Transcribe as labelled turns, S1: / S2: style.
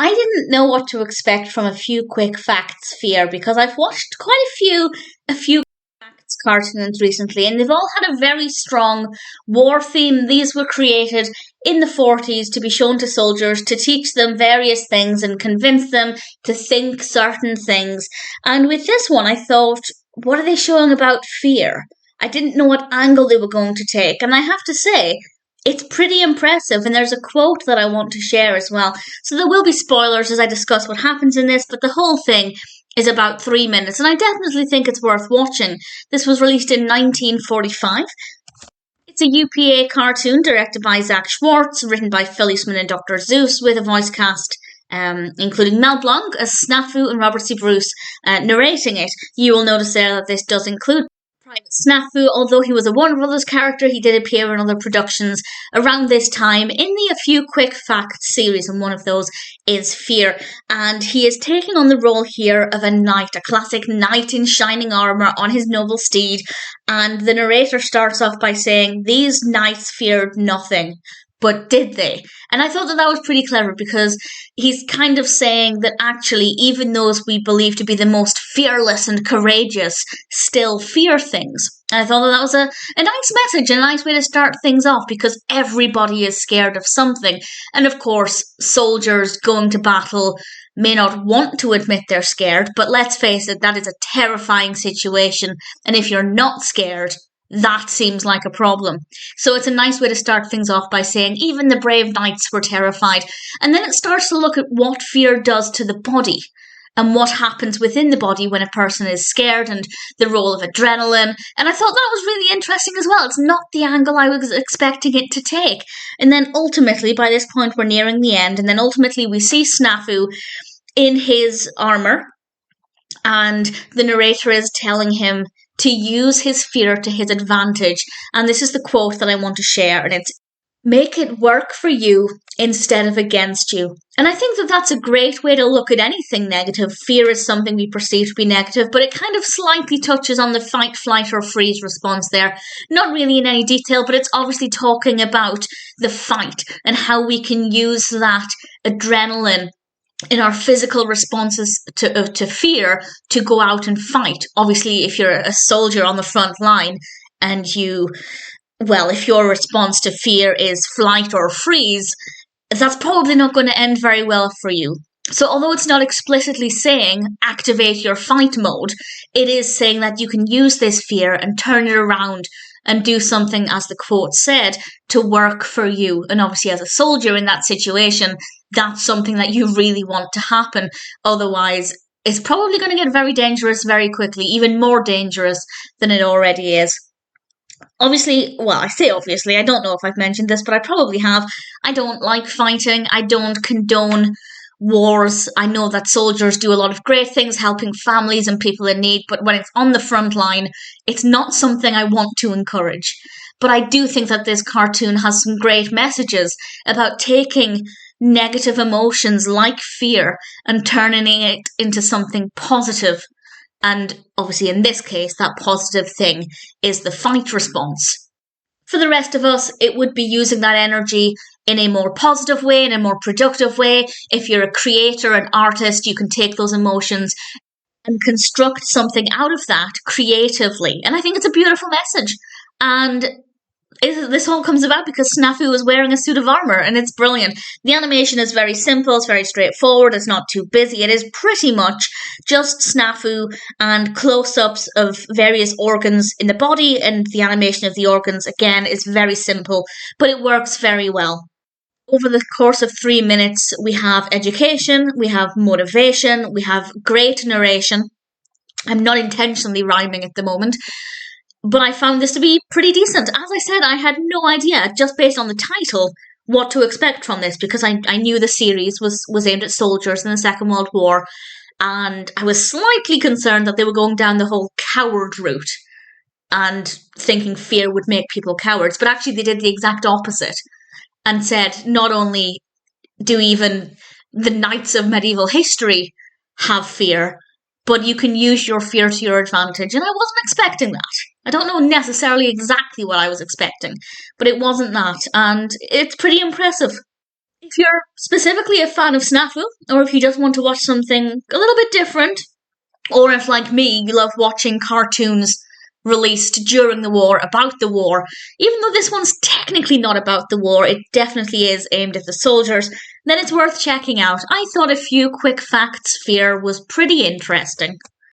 S1: I didn't know what to expect from a few quick facts, Fear, because I've watched quite a few facts cartoons recently, and they've all had a very strong war theme. These were created in the 40s to be shown to soldiers to teach them various things and convince them to think certain things. And with this one, I thought, what are they showing about fear? I didn't know what angle they were going to take, and I have to say, it's pretty impressive, and there's a quote that I want to share as well. So there will be spoilers as I discuss what happens in this, but the whole thing is about 3 minutes, and I definitely think it's worth watching. This was released in 1945. It's a UPA cartoon directed by Zack Schwartz, written by Phil Eastman and Dr. Seuss, with a voice cast including Mel Blanc as Snafu and Robert C. Bruce narrating it. You will notice there that this does include Private Snafu. Although he was a Warner Brothers character, he did appear in other productions around this time in the A Few Quick Facts series, and one of those is Fear. And he is taking on the role here of a knight, a classic knight in shining armour on his noble steed. And the narrator starts off by saying, "These knights feared nothing. But did they?" And I thought that was pretty clever, because he's kind of saying that actually even those we believe to be the most fearless and courageous still fear things. And I thought that was a nice message, and a nice way to start things off, because everybody is scared of something. And of course, soldiers going to battle may not want to admit they're scared, but let's face it, that is a terrifying situation. And if you're not scared, that seems like a problem. So it's a nice way to start things off by saying even the brave knights were terrified. And then it starts to look at what fear does to the body and what happens within the body when a person is scared, and the role of adrenaline. And I thought that was really interesting as well. It's not the angle I was expecting it to take. And then ultimately, by this point, we're nearing the end. And then ultimately we see Snafu in his armour, and the narrator is telling him to use his fear to his advantage. And this is the quote that I want to share, and it's, "Make it work for you instead of against you." And I think that that's a great way to look at anything negative. Fear is something we perceive to be negative, but it kind of slightly touches on the fight, flight, or freeze response there. Not really in any detail, but it's obviously talking about the fight and how we can use that adrenaline in our physical responses to fear to go out and fight. Obviously, if you're a soldier on the front line and if your response to fear is flight or freeze, that's probably not going to end very well for you. So although it's not explicitly saying activate your fight mode, it is saying that you can use this fear and turn it around and do something, as the quote said, to work for you. And obviously, as a soldier in that situation, that's something that you really want to happen. Otherwise, it's probably going to get very dangerous very quickly, even more dangerous than it already is. Obviously, I say obviously, I don't know if I've mentioned this, but I probably have. I don't like fighting. I don't condone wars. I know that soldiers do a lot of great things helping families and people in need, but when it's on the front line, it's not something I want to encourage. But I do think that this cartoon has some great messages about taking negative emotions like fear and turning it into something positive. And obviously in this case, that positive thing is the fight response. For the rest of us, it would be using that energy in a more positive way, in a more productive way. If you're a creator, an artist, you can take those emotions and construct something out of that creatively. And I think it's a beautiful message. And this all comes about because Snafu is wearing a suit of armour, and it's brilliant. The animation is very simple, it's very straightforward, it's not too busy. It is pretty much just Snafu and close-ups of various organs in the body, and the animation of the organs, again, is very simple, but it works very well. Over the course of 3 minutes, we have education, we have motivation, we have great narration. I'm not intentionally rhyming at the moment, but I found this to be pretty decent. As I said, I had no idea, just based on the title, what to expect from this, because I knew the series was aimed at soldiers in the Second World War, and I was slightly concerned that they were going down the whole coward route and thinking fear would make people cowards, but actually they did the exact opposite and said not only do even the knights of medieval history have fear, but you can use your fear to your advantage. And I wasn't expecting that. I don't know necessarily exactly what I was expecting, but it wasn't that, and it's pretty impressive. if you're specifically a fan of Snafu, or if you just want to watch something a little bit different, or if, like me, you love watching cartoons released during the war, about the war, even though this one's technically not about the war, it definitely is aimed at the soldiers, then it's worth checking out. I thought A Few Quick Facts Fear was pretty interesting.